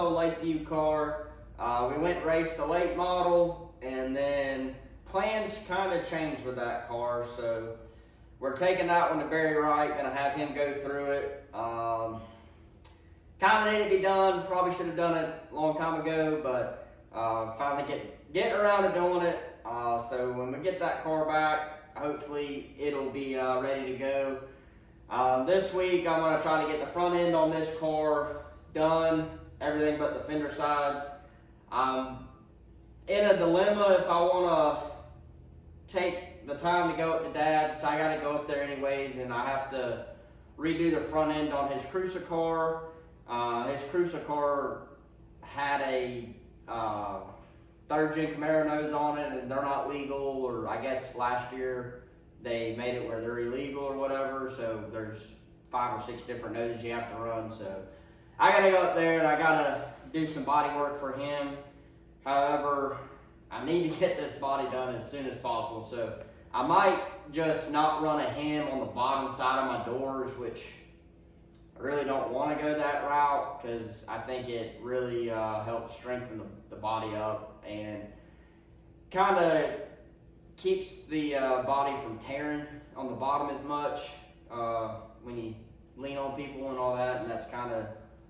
old Lakeview car. We went and raced the late model, and then plans kind of changed with that car. So we're taking that one to Barry Wright, gonna have him go through it. Kind of needed to be done. Probably should have done it a long time ago, but finally getting around to doing it. So when we get that car back, hopefully it'll be ready to go. This week I'm going to try to get the front end on this car done, everything but the fender sides. I'm in a dilemma if I want to take the time to go up to Dad's. I got to go up there anyways, and I have to redo the front end on his cruiser car. His cruiser car had a 3rd gen Camaro nose on it, and they're not legal, or I guess last year they made it where they're illegal or whatever, so there's 5 or 6 different noses you have to run. So I gotta go up there and I gotta do some body work for him. However, I need to get this body done as soon as possible, so I might just not run a hem on the bottom side of my doors, which I really don't want to go that route because I think it really helps strengthen the body up and kind of keeps the body from tearing on the bottom as much when you lean on people and all that, and that's kind of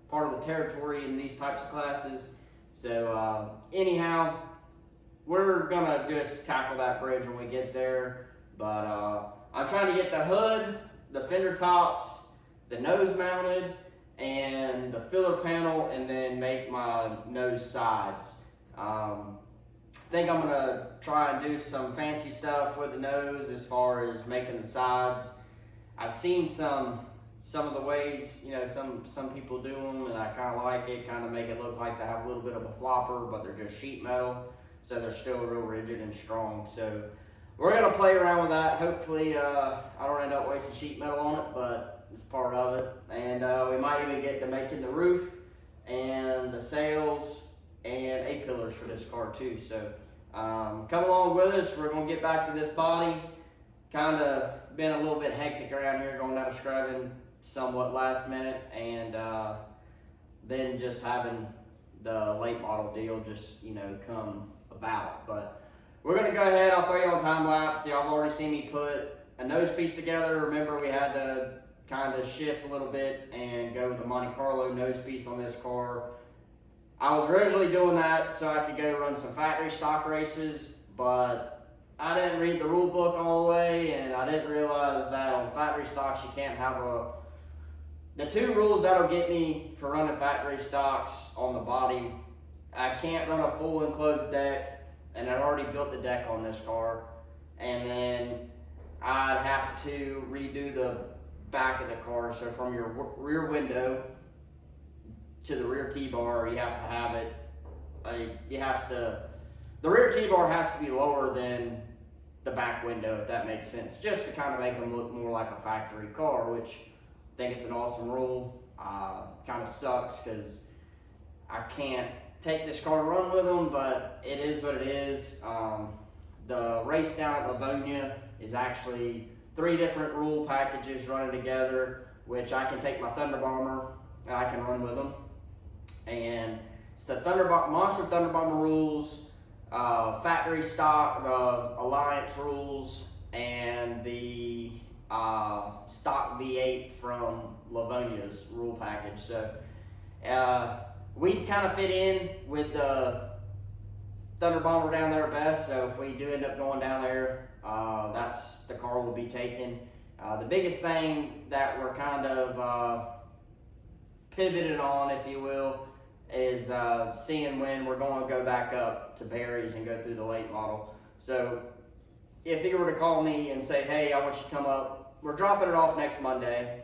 part of the territory in these types of classes. So anyhow, we're gonna just tackle that bridge when we get there, but I'm trying to get the hood, the fender tops, the nose mounted, and the filler panel, and then make my nose sides. I think I'm gonna try and do some fancy stuff with the nose as far as making the sides. I've seen some of the ways, you know, some people do them, and I kind of like it, kind of make it look like they have a little bit of a flopper, but they're just sheet metal, so they're still real rigid and strong. So we're gonna play around with that. Hopefully I don't end up wasting sheet metal on it, but it's part of it. And we might even get to making the roof and the sails and A-pillars for this car too. So come along with us. We're gonna get back to this body. Kind of been a little bit hectic around here, going down to scrubbing somewhat last minute, and then just having the late model deal just, you know, come about. But we're gonna go ahead. I'll throw you on time lapse. Y'all have already seen me put a nose piece together. Remember, we had to kind of shift a little bit and go with the Monte Carlo nose piece on this car. I was originally doing that so I could go run some factory stock races, but I didn't read the rule book all the way, and I didn't realize that on factory stocks you can't have the 2 rules that'll get me for running factory stocks on the body. I can't run a full enclosed deck, and I've already built the deck on this car, and then I'd have to redo the back of the car. So from your rear window to the rear T-bar, you have to have it, the rear T-bar has to be lower than the back window, if that makes sense, just to kind of make them look more like a factory car, which I think it's an awesome rule. Kind of sucks because I can't take this car and run with them, but it is what it is. The race down at Livonia is actually 3 different rule packages running together, which I can take my Thunder Bomber and I can run with them. And it's the Monster Thunder Bomber rules, factory stock, the Alliance rules, and the stock V8 from Livonia's rule package. So we kind of fit in with the Thunder Bomber down there best. So if we do end up going down there, that's the car we'll be taking. The biggest thing that we're kind of pivoted on, if you will, is seeing when we're going to go back up to Barry's and go through the late model. So if he were to call me and say, hey, I want you to come up, we're dropping it off next Monday,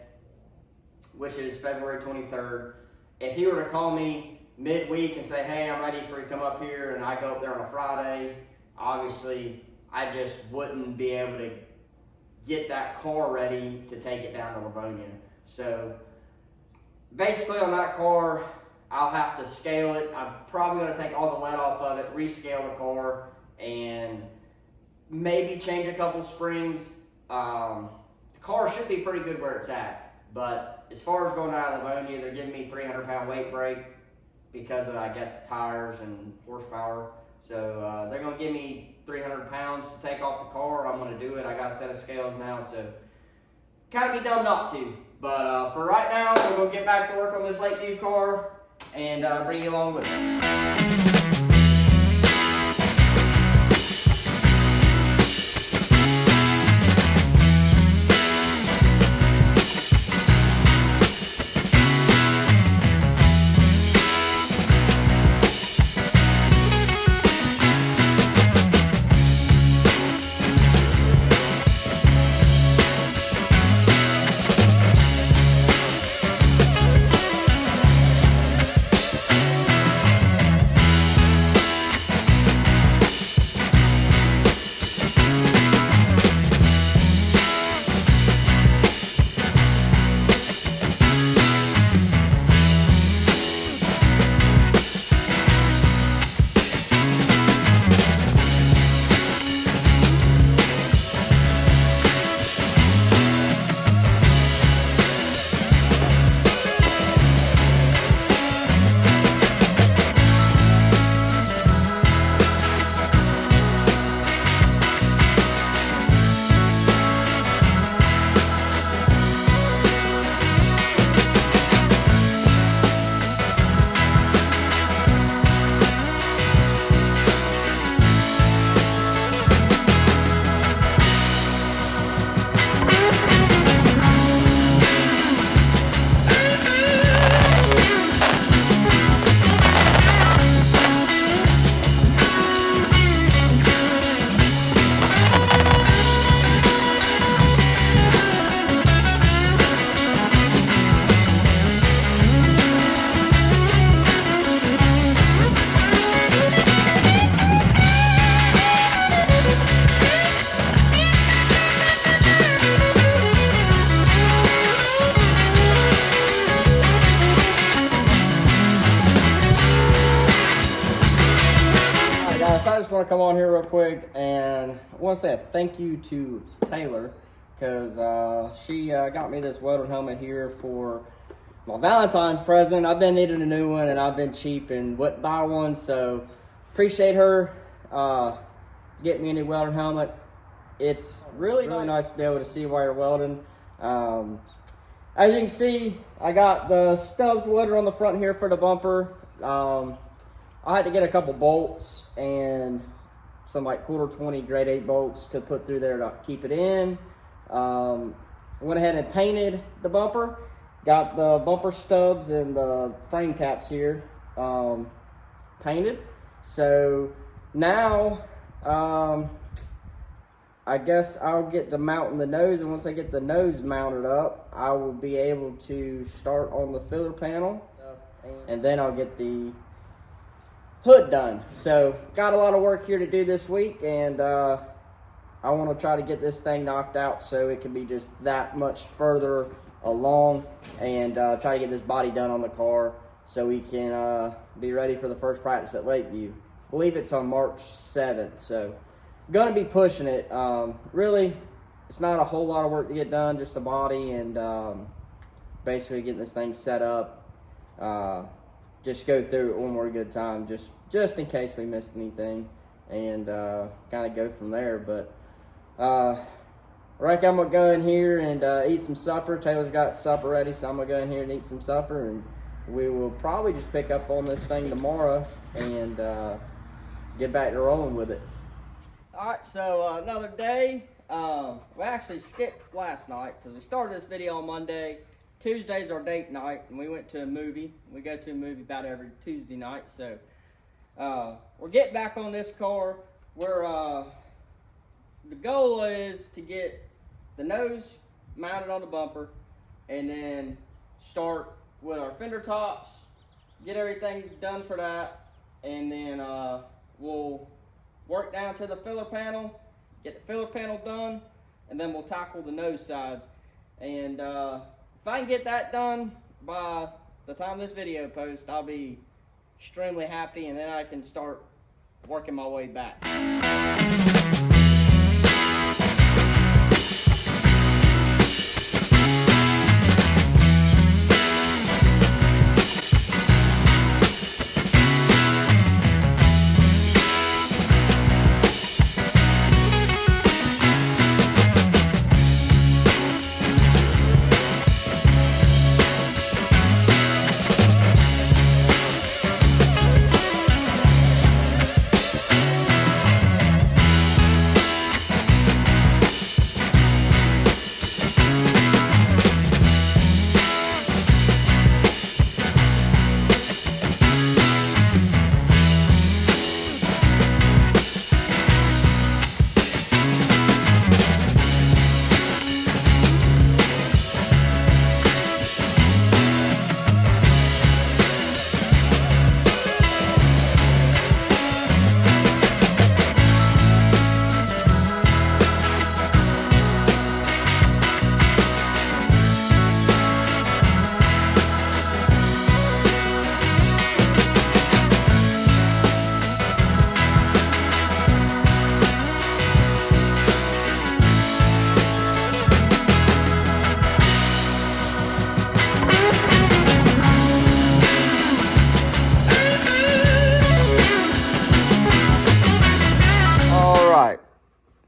which is February 23rd. If he were to call me midweek and say, hey, I'm ready for you to come up here, and I go up there on a Friday, obviously I just wouldn't be able to get that car ready to take it down to Livonia. So basically on that car, I'll have to scale it. I'm probably going to take all the lead off of it, rescale the car, and maybe change a couple springs. The car should be pretty good where it's at, but as far as going out of Livonia, they're giving me 300-pound weight break. because of, I guess, tires and horsepower. So they're gonna give me 300 pounds to take off the car. I'm gonna do it. I got a set of scales now, so kind of be dumb not to. But for right now, we're gonna get back to work on this Lakeview car and bring you along with us. I just want to come on here real quick and I want to say a thank you to Taylor, because she got me this welding helmet here for my Valentine's present. I've been needing a new one and I've been cheap and wouldn't buy one, so appreciate her getting me a new welding helmet. It's really nice to be able to see while you're welding. As you can see, I got the stubs welded on the front here for the bumper. I had to get a couple bolts and some like 1/4 grade 8 bolts to put through there to keep it in. Went ahead and painted the bumper. Got the bumper stubs and the frame caps here painted. So now I guess I'll get to mounting the nose, and once I get the nose mounted up, I will be able to start on the filler panel, and then I'll get the hood done. So got a lot of work here to do this week, and I want to try to get this thing knocked out so it can be just that much further along, and try to get this body done on the car so we can be ready for the first practice at Lakeview. I believe it's on March 7th, so gonna be pushing it. Really, it's not a whole lot of work to get done, just the body and basically getting this thing set up. Just go through it one more good time, just in case we missed anything, and kind of go from there. But right, I'm gonna go in here and eat some supper. Taylor's got supper ready, so I'm gonna go in here and eat some supper, and we will probably just pick up on this thing tomorrow and get back to rolling with it. All right, so another day. We actually skipped last night because we started this video on Monday. Tuesday's our date night, and we went to a movie. We go to a movie about every Tuesday night, so we're getting back on this car. The goal is to get the nose mounted on the bumper, and then start with our fender tops, get everything done for that, and then we'll work down to the filler panel, get the filler panel done, and then we'll tackle the nose sides. And if I can get that done by the time this video posts, I'll be extremely happy, and then I can start working my way back.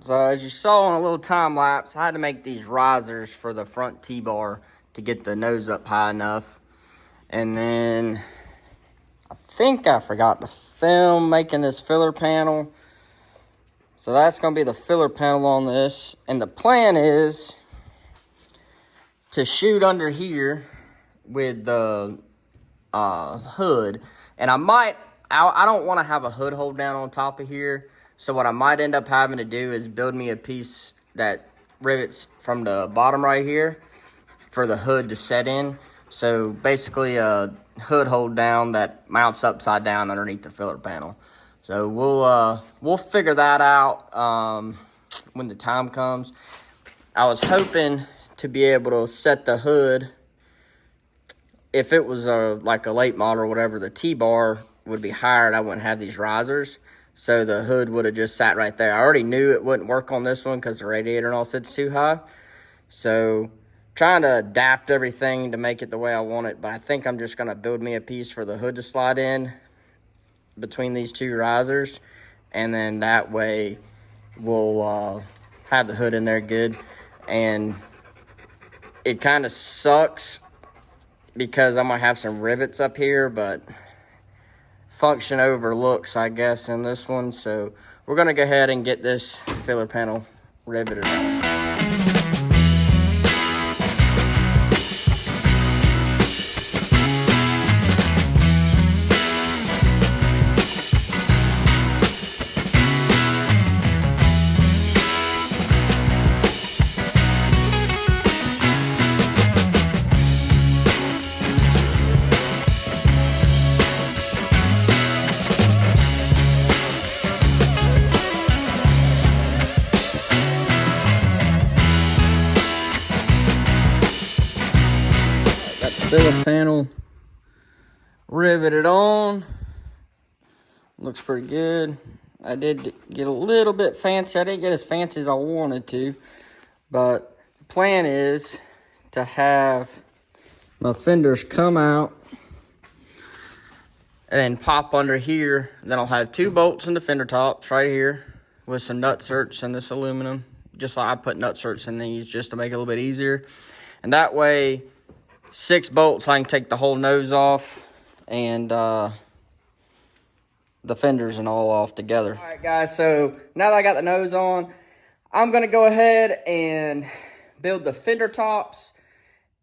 So as you saw on a little time lapse, I had to make these risers for the front T-bar to get the nose up high enough. And then I think I forgot to film making this filler panel. So that's going to be the filler panel on this. And the plan is to shoot under here with the hood. And I don't want to have a hood hold down on top of here. So what I might end up having to do is build me a piece that rivets from the bottom right here for the hood to set in. So basically a hood hold down that mounts upside down underneath the filler panel. So we'll figure that out when the time comes. I was hoping to be able to set the hood. If it was like a late model or whatever, the T-bar would be higher and I wouldn't have these risers. So the hood would have just sat right there. I already knew it wouldn't work on this one because the radiator and all sits too high. So trying to adapt everything to make it the way I want it. But I think I'm just going to build me a piece for the hood to slide in between these two risers. And then that way we'll have the hood in there good. And it kind of sucks because I'm going to have some rivets up here. But function over looks, I guess, in this one. So we're going to go ahead and get this filler panel riveted on. Filler panel riveted on. Looks pretty good. I did get a little bit fancy. I didn't get as fancy as I wanted to, but the plan is to have my fenders come out and then pop under here. Then I'll have 2 bolts in the fender tops right here with some nut certs in this aluminum. Just like I put nut certs in these just to make it a little bit easier. And that way 6 bolts, I can take the whole nose off and the fenders and all off together. All right, guys, so now that I got the nose on, I'm going to go ahead and build the fender tops.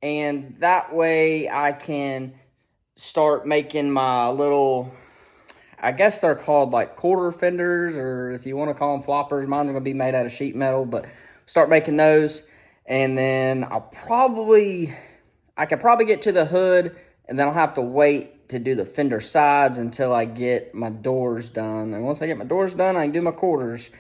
And that way I can start making my little, I guess they're called like quarter fenders, or if you want to call them floppers. Mine's going to be made out of sheet metal, but start making those. And then I could probably get to the hood, and then I'll have to wait to do the fender sides until I get my doors done. And once I get my doors done, I can do my quarters.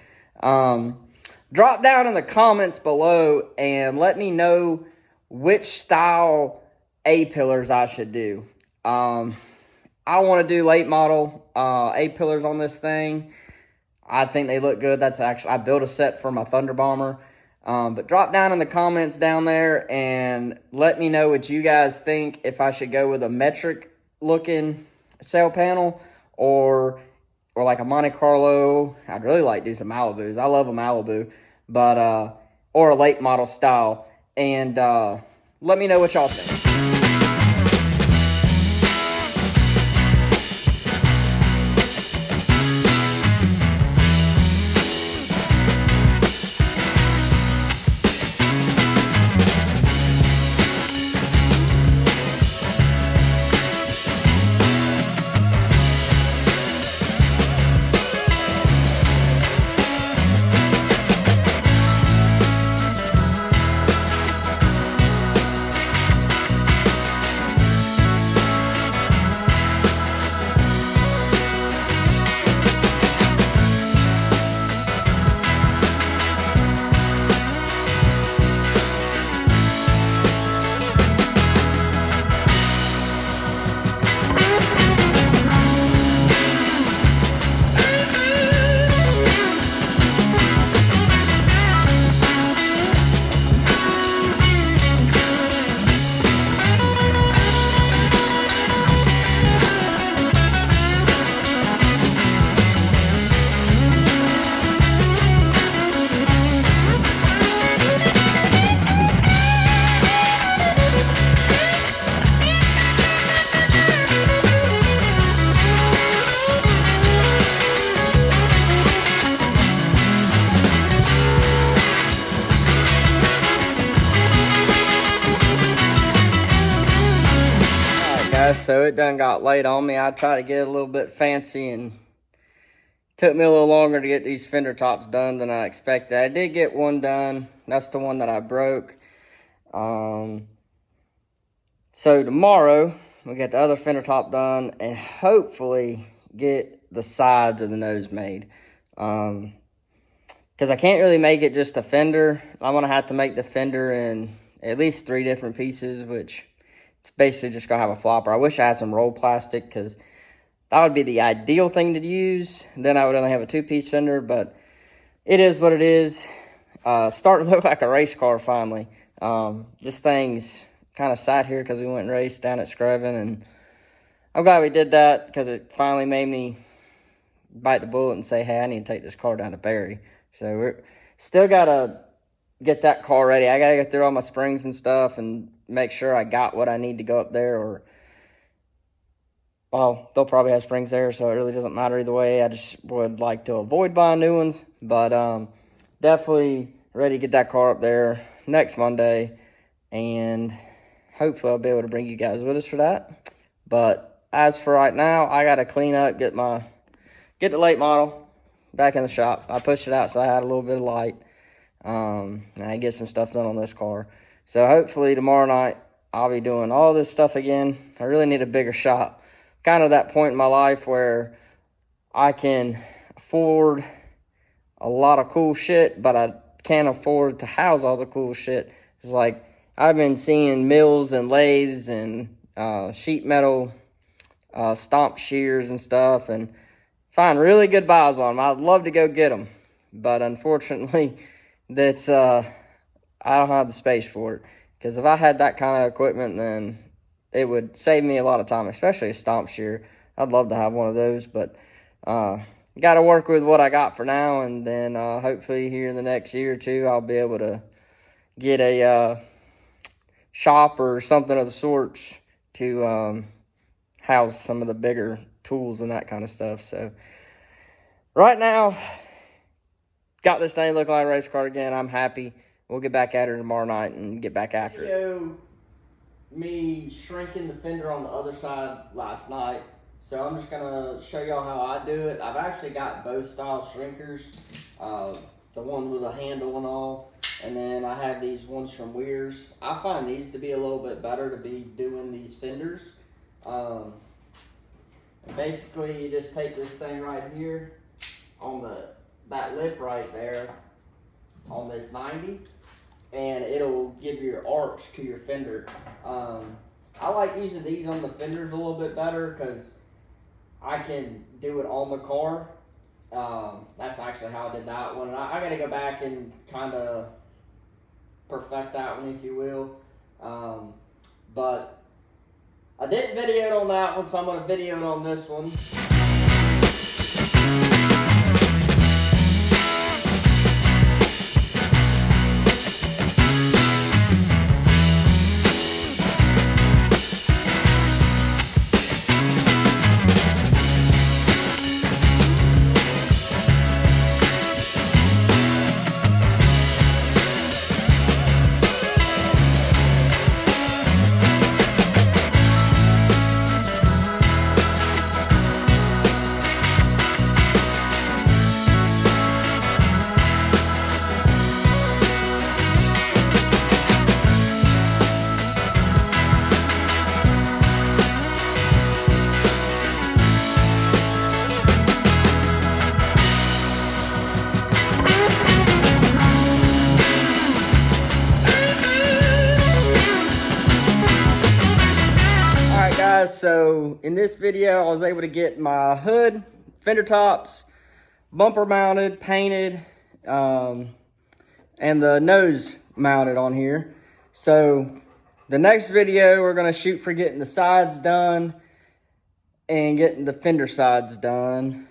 Drop down in the comments below and let me know which style A-pillars I should do. I want to do late model A-pillars on this thing. I think they look good. I built a set for my Thunder Bomber. But drop down in the comments down there and let me know what you guys think, if I should go with a metric looking sail panel or like a Monte Carlo. I'd really like to do some Malibus. I love a Malibu, but or a late model style. And let me know what y'all think. guys, so it done got late on me. I tried to get a little bit fancy and took me a little longer to get these fender tops done than I expected. I did get one done. That's the one that I broke. So tomorrow we get the other fender top done and hopefully get the sides of the nose made. Because I can't really make it just a fender. I'm going to have to make the fender in at least 3 different pieces, which it's basically just going to have a flopper. I wish I had some roll plastic because that would be the ideal thing to use. Then I would only have a 2-piece fender, but it is what it is. Starting to look like a race car finally. This thing's kind of sat here because we went and raced down at Screven, and I'm glad we did that because it finally made me bite the bullet and say, hey, I need to take this car down to Barry. So we're still got to get that car ready. I got to get through all my springs and stuff and make sure I got what I need to go up there, or, well, they'll probably have springs there, so it really doesn't matter either way. I just would like to avoid buying new ones, but definitely ready to get that car up there next Monday, and hopefully I'll be able to bring you guys with us for that. But as for right now, I got to clean up, get the late model back in the shop. I pushed it out so I had a little bit of light. And I get some stuff done on this car. So hopefully tomorrow night I'll be doing all this stuff again. I really need a bigger shop. Kind of that point in my life where I can afford a lot of cool shit, but I can't afford to house all the cool shit. It's like I've been seeing mills and lathes and sheet metal stomp shears and stuff, and find really good buys on them. I'd love to go get them, but unfortunately that's I don't have the space for it. Because if I had that kind of equipment, then it would save me a lot of time, especially a stomp shear. I'd love to have one of those, but got to work with what I got for now, and then hopefully here in the next year or two I'll be able to get a shop or something of the sorts to house some of the bigger tools and that kind of stuff. So right now, got this thing looking like a race car again. I'm happy. We'll get back at her tomorrow night and get back after it. Me shrinking the fender on the other side last night. So I'm just going to show y'all how I do it. I've actually got both style shrinkers. The one with a handle and all. And then I have these ones from Weir's. I find these to be a little bit better to be doing these fenders. And basically you just take this thing right here on that lip right there on this 90, and it'll give your arch to your fender. I like using these on the fenders a little bit better because I can do it on the car. That's actually how I did that one. And I got to go back and kind of perfect that one, if you will. But I didn't video it on that one, so I'm going to video it on this one. So in this video, I was able to get my hood, fender tops, bumper mounted, painted, and the nose mounted on here. So the next video, we're going to shoot for getting the sides done and getting the fender sides done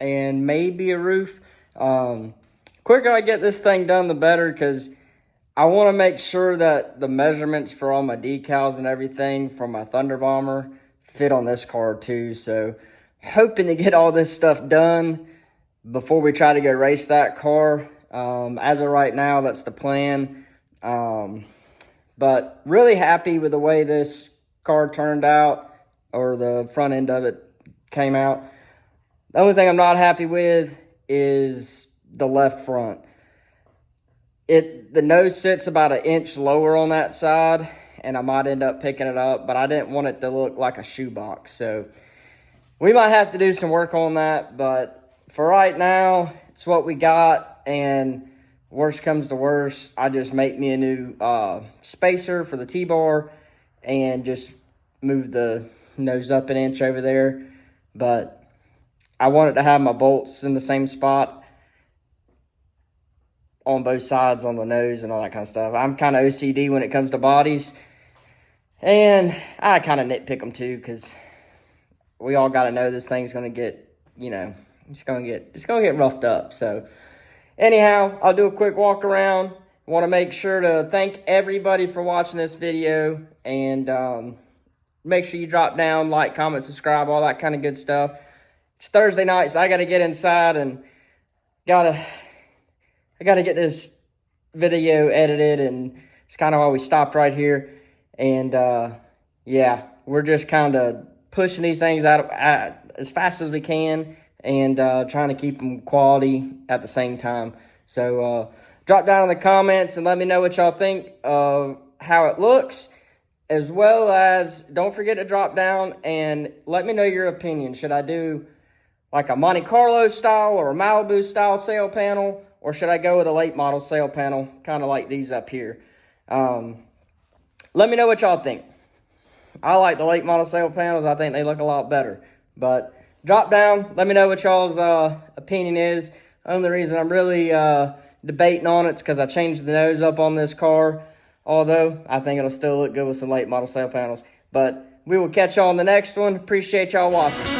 and maybe a roof. Quicker I get this thing done, the better, because I want to make sure that the measurements for all my decals and everything from my Thunder Bomber fit on this car too. So hoping to get all this stuff done before we try to go race that car. As of right now, that's the plan. But really happy with the way this car turned out. or the front end of it came out. The only thing I'm not happy with is the left front. The nose sits about an inch lower on that side, and I might end up picking it up, but I didn't want it to look like a shoebox. So we might have to do some work on that, but for right now, it's what we got, and worst comes to worst, I just make me a new spacer for the T-bar and just move the nose up an inch over there. But I wanted to have my bolts in the same spot on both sides on the nose and all that kind of stuff. I'm kind of OCD when it comes to bodies, and I kind of nitpick them too, because we all got to know this thing's going to get, you know, it's going to get roughed up. So anyhow, I'll do a quick walk around. I want to make sure to thank everybody for watching this video, and make sure you drop down, like, comment, subscribe, all that kind of good stuff. It's Thursday night, so I got to get inside and I got to get this video edited, and it's kind of why we stopped right here. And yeah, we're just kind of pushing these things out as fast as we can, and trying to keep them quality at the same time. So drop down in the comments and let me know what y'all think of how it looks, as well as don't forget to drop down and let me know your opinion. Should I do like a Monte Carlo style or a Malibu style sail panel, or should I go with a late model sail panel, kind of like these up here? Let me know what y'all think. I like the late model sail panels. I think they look a lot better. But drop down. Let me know what y'all's opinion is. Only reason I'm really debating on it is because I changed the nose up on this car. Although, I think it'll still look good with some late model sail panels. But we will catch y'all on the next one. Appreciate y'all watching.